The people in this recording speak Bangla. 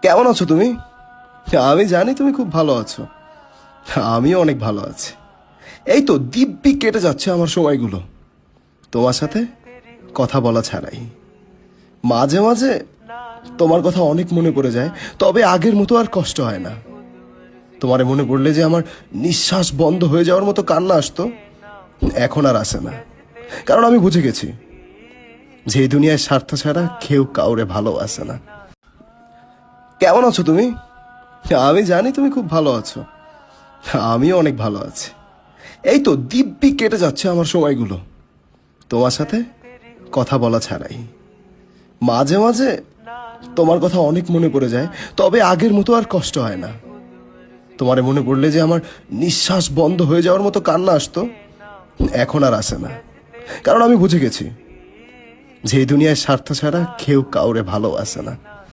কেমন আছো তুমি? আমি জানি তুমি খুব ভালো আছো। আমিও অনেক ভালো আছি। এই তো দিব্যি কেটে যাচ্ছে আমার সময়গুলো তোমার সাথে কথা বলা ছাড়াই। মাঝে মাঝে তোমার কথা অনেক মনে পড়ে যায়, তবে আগের মতো আর কষ্ট হয় না। তোমারে মনে পড়লে যে আমার নিঃশ্বাস বন্ধ হয়ে যাওয়ার মতো কান্না আসতো, এখন আর আসে না। কারণ আমি বুঝে গেছি যে এই দুনিয়ায় স্বার্থ ছাড়া কেউ কাউরে ভালোবাসে না। কেমন আছো তুমি? আমি জানি তুমি খুব ভালো আছো। আমিও অনেক ভালো আছি। এই তো দিব্যি কেটে যাচ্ছে আমার সময়গুলো তোমার সাথে কথা বলা ছাড়াই। মাঝে মাঝে তোমার কথা অনেক মনে পড়ে যায়, তবে আগের মতো আর কষ্ট হয় না। তোমারে মনে পড়লে যে আমার নিঃশ্বাস বন্ধ হয়ে যাওয়ার মতো কান্না আসতো, এখন আর আসে না। কারণ আমি বুঝে গেছি যে এই দুনিয়ায় স্বার্থ ছাড়া কেউ কাউরে ভালোবাসে না।